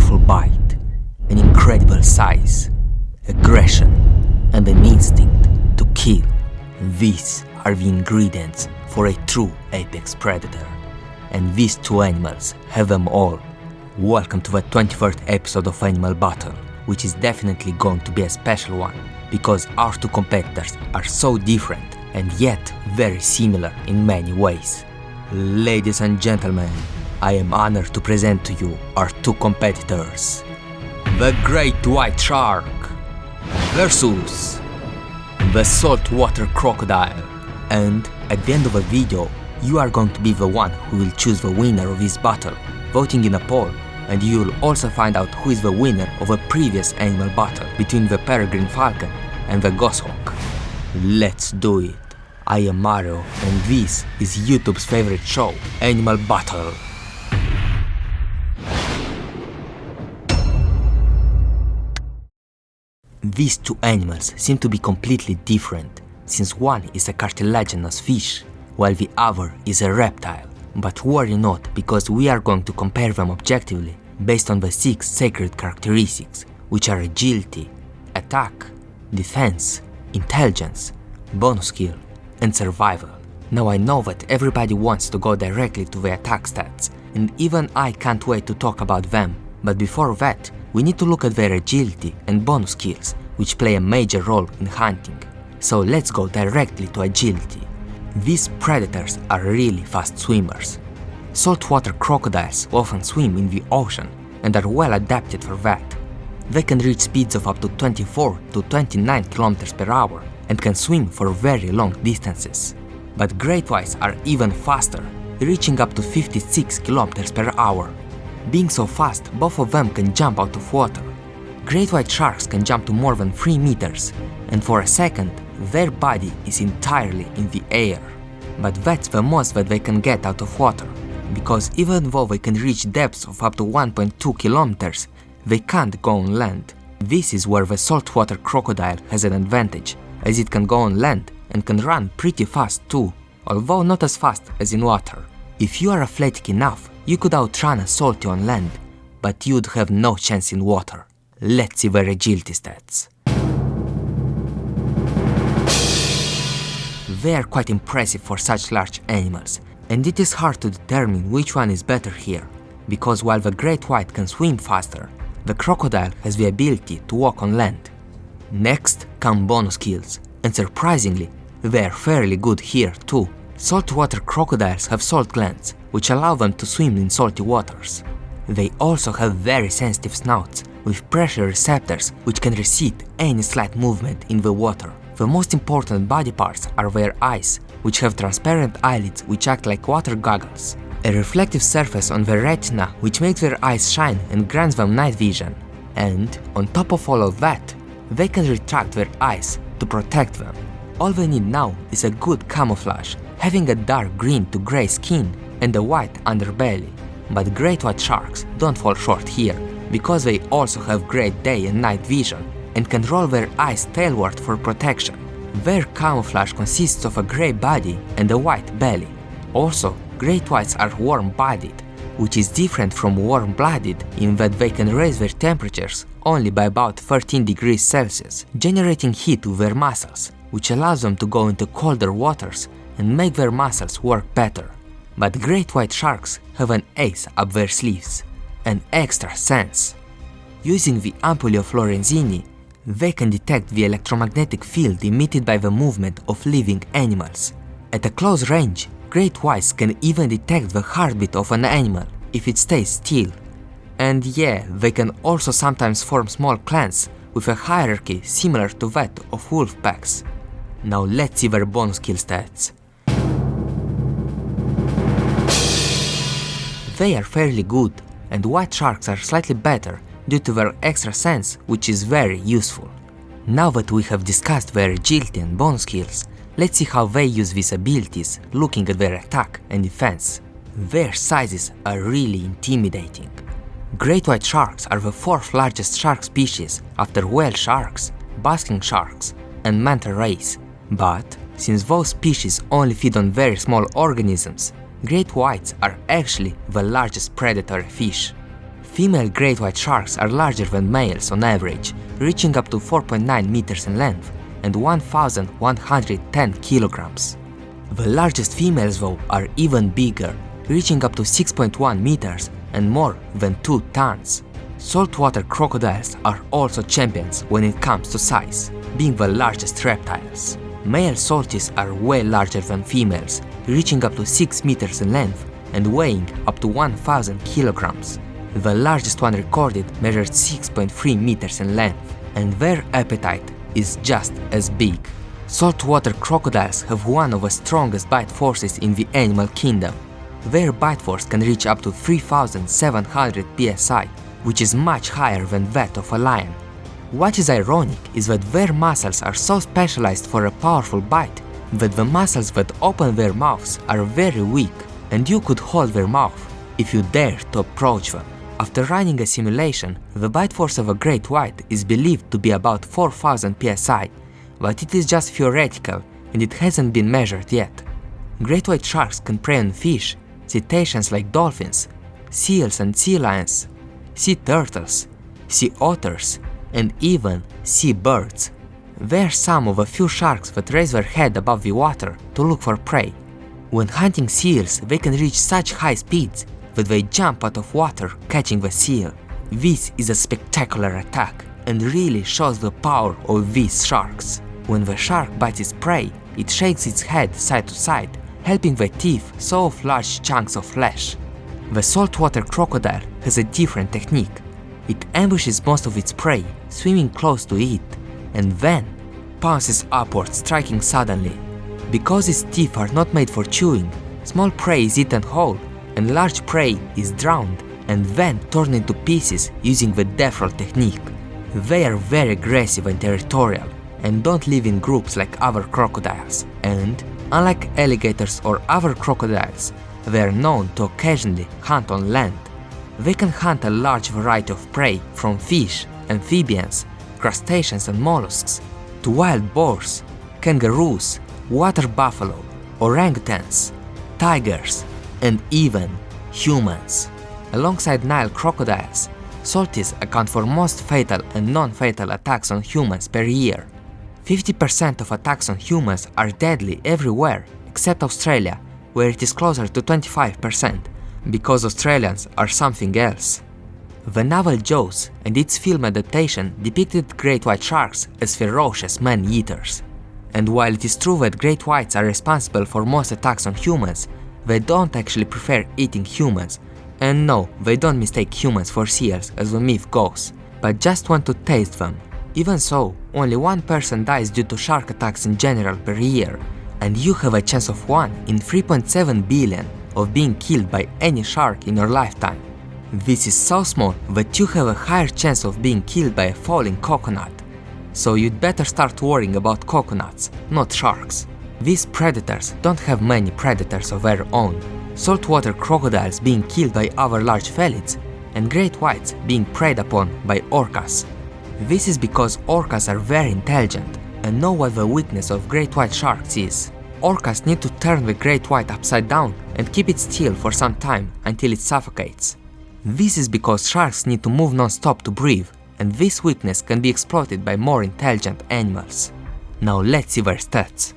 powerful bite, an incredible size, aggression, and an instinct to kill. These are the ingredients for a true apex predator, and these two animals have them all. Welcome to the 21st episode of Animal Battle, which is definitely going to be a special one, because our two competitors are so different and yet very similar in many ways. Ladies and gentlemen, I am honored to present to you our two competitors. The Great White Shark versus the Saltwater Crocodile. And at the end of the video, you are going to be the one who will choose the winner of this battle, voting in a poll, and you will also find out who is the winner of a previous animal battle between the Peregrine Falcon and the Goshawk. Let's do it. I am Mario, and this is YouTube's favorite show, Animal Battle. These two animals seem to be completely different, since one is a cartilaginous fish, while the other is a reptile. But worry not, because we are going to compare them objectively based on the 6 sacred characteristics, which are agility, attack, defense, intelligence, bonus skill, and survival. Now I know that everybody wants to go directly to the attack stats, and even I can't wait to talk about them, but before that, we need to look at their agility and bonus skills, which play a major role in hunting. So let's go directly to agility. These predators are really fast swimmers. Saltwater crocodiles often swim in the ocean and are well adapted for that. They can reach speeds of up to 24 to 29 km per hour and can swim for very long distances. But great whites are even faster, reaching up to 56 km per hour. Being so fast, both of them can jump out of water. Great white sharks can jump to more than 3 meters, and for a second, their body is entirely in the air. But that's the most that they can get out of water, because even though they can reach depths of up to 1.2 kilometers, they can't go on land. This is where the saltwater crocodile has an advantage, as it can go on land and can run pretty fast too, although not as fast as in water. If you are athletic enough, you could outrun a salty on land, but you'd have no chance in water. Let's see their agility stats. They are quite impressive for such large animals, and it is hard to determine which one is better here, because while the great white can swim faster, the crocodile has the ability to walk on land. Next come bonus skills, and surprisingly, they are fairly good here too. Saltwater crocodiles have salt glands, which allow them to swim in salty waters. They also have very sensitive snouts, with pressure receptors which can receive any slight movement in the water. The most important body parts are their eyes, which have transparent eyelids which act like water goggles, a reflective surface on their retina which makes their eyes shine and grants them night vision, and on top of all of that, they can retract their eyes to protect them. All they need now is a good camouflage, having a dark green to grey skin and a white underbelly. But great white sharks don't fall short here, because they also have great day and night vision and can roll their eyes tailward for protection. Their camouflage consists of a grey body and a white belly. Also, great whites are warm-bodied, which is different from warm-blooded in that they can raise their temperatures only by about 13 degrees Celsius, generating heat with their muscles, which allows them to go into colder waters and make their muscles work better. But great white sharks have an ace up their sleeves, an extra sense. Using the ampulle of Lorenzini, they can detect the electromagnetic field emitted by the movement of living animals. At a close range, great whites can even detect the heartbeat of an animal if it stays still. And yeah, they can also sometimes form small clans with a hierarchy similar to that of wolf packs. Now let's see their bonus skill stats. They are fairly good, and white sharks are slightly better due to their extra sense, which is very useful. Now that we have discussed their agility and bonus skills, let's see how they use these abilities, looking at their attack and defense. Their sizes are really intimidating. Great white sharks are the 4th largest shark species after whale sharks, basking sharks, and manta rays. But since those species only feed on very small organisms, great whites are actually the largest predatory fish. Female great white sharks are larger than males on average, reaching up to 4.9 meters in length and 1,110 kilograms. The largest females though are even bigger, reaching up to 6.1 meters and more than 2 tons. Saltwater crocodiles are also champions when it comes to size, being the largest reptiles. Male salties are way larger than females, reaching up to 6 meters in length and weighing up to 1,000 kilograms. The largest one recorded measured 6.3 meters in length, and their appetite is just as big. Saltwater crocodiles have one of the strongest bite forces in the animal kingdom. Their bite force can reach up to 3,700 psi, which is much higher than that of a lion. What is ironic is that their muscles are so specialized for a powerful bite that the muscles that open their mouths are very weak, and you could hold their mouth if you dare to approach them. After running a simulation, the bite force of a great white is believed to be about 4,000 psi, but it is just theoretical and it hasn't been measured yet. Great white sharks can prey on fish, cetaceans like dolphins, seals and sea lions, sea turtles, sea otters, and even sea birds. They are some of a few sharks that raise their head above the water to look for prey. When hunting seals, they can reach such high speeds that they jump out of water catching the seal. This is a spectacular attack and really shows the power of these sharks. When the shark bites its prey, it shakes its head side to side, helping the teeth saw off large chunks of flesh. The saltwater crocodile has a different technique. It ambushes most of its prey, swimming close to it, and then pounces upward, striking suddenly. Because its teeth are not made for chewing, small prey is eaten whole, and large prey is drowned and then torn into pieces using the death roll technique. They are very aggressive and territorial, and don't live in groups like other crocodiles, and, unlike alligators or other crocodiles, they are known to occasionally hunt on land. They can hunt a large variety of prey, from fish, amphibians, crustaceans and mollusks, to wild boars, kangaroos, water buffalo, orangutans, tigers, and even humans. Alongside Nile crocodiles, salties account for most fatal and non-fatal attacks on humans per year. 50% of attacks on humans are deadly everywhere except Australia, where it is closer to 25%, because Australians are something else. The novel Jaws and its film adaptation depicted great white sharks as ferocious man-eaters. And while it is true that great whites are responsible for most attacks on humans, they don't actually prefer eating humans. And no, they don't mistake humans for seals as the myth goes, but just want to taste them. Even so, only one person dies due to shark attacks in general per year, and you have a chance of 1 in 3.7 billion of being killed by any shark in your lifetime. This is so small that you have a higher chance of being killed by a falling coconut. So you'd better start worrying about coconuts, not sharks. These predators don't have many predators of their own. Saltwater crocodiles being killed by other large felids, and great whites being preyed upon by orcas. This is because orcas are very intelligent and know what the weakness of great white sharks is. Orcas need to turn the great white upside down and keep it still for some time until it suffocates. This is because sharks need to move non-stop to breathe, and this weakness can be exploited by more intelligent animals. Now let's see their stats.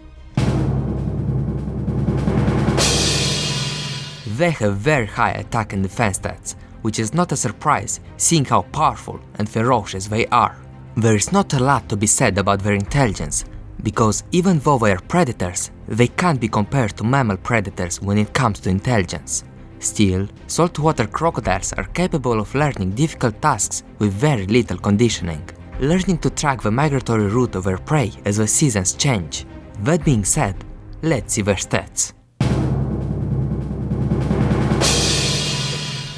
They have very high attack and defense stats, which is not a surprise seeing how powerful and ferocious they are. There is not a lot to be said about their intelligence, because even though they are predators, they can't be compared to mammal predators when it comes to intelligence. Still, saltwater crocodiles are capable of learning difficult tasks with very little conditioning, learning to track the migratory route of their prey as the seasons change. That being said, let's see their stats.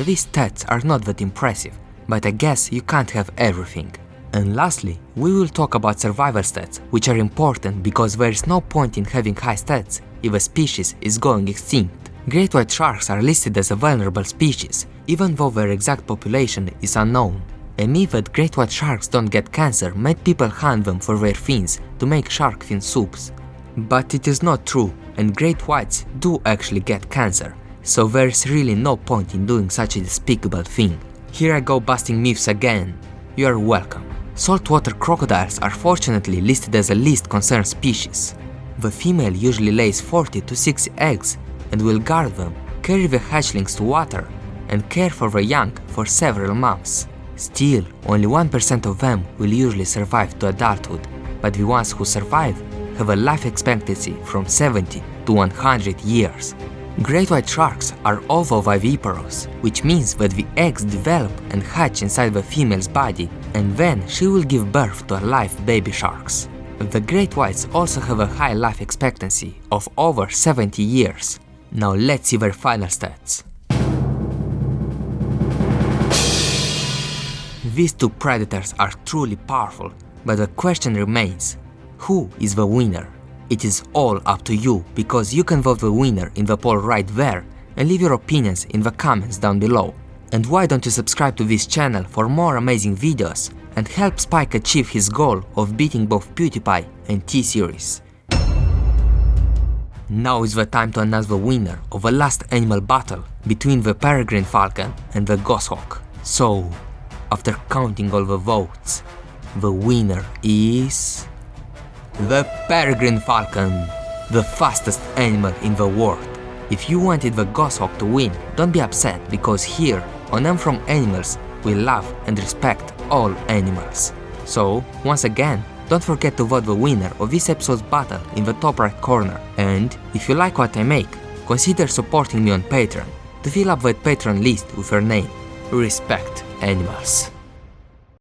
These stats are not that impressive, but I guess you can't have everything. And lastly, we will talk about survival stats, which are important because there is no point in having high stats if a species is going extinct. Great white sharks are listed as a vulnerable species, even though their exact population is unknown. A myth that great white sharks don't get cancer made people hunt them for their fins to make shark fin soups. But it is not true, and great whites do actually get cancer, so there is really no point in doing such a despicable thing. Here I go busting myths again. You are welcome. Saltwater crocodiles are fortunately listed as a least concerned species. The female usually lays 40 to 60 eggs and will guard them, carry the hatchlings to water, and care for the young for several months. Still, only 1% of them will usually survive to adulthood, but the ones who survive have a life expectancy from 70 to 100 years. Great white sharks are ovoviviparous, which means that the eggs develop and hatch inside the female's body, and then she will give birth to live baby sharks. The great whites also have a high life expectancy of over 70 years. Now let's see their final stats. These two predators are truly powerful, but the question remains, who is the winner? It is all up to you, because you can vote the winner in the poll right there and leave your opinions in the comments down below. And why don't you subscribe to this channel for more amazing videos and help Spike achieve his goal of beating both PewDiePie and T-Series. Now is the time to announce the winner of the last animal battle between the Peregrine Falcon and the Goshawk. So, after counting all the votes, the winner is the Peregrine Falcon, the fastest animal in the world. If you wanted the Goshawk to win, don't be upset, because here on I'm From Animals we love and respect all animals. So, once again, don't forget to vote the winner of this episode's battle in the top right corner. And if you like what I make, consider supporting me on Patreon to fill up that Patreon list with your name. Respect animals.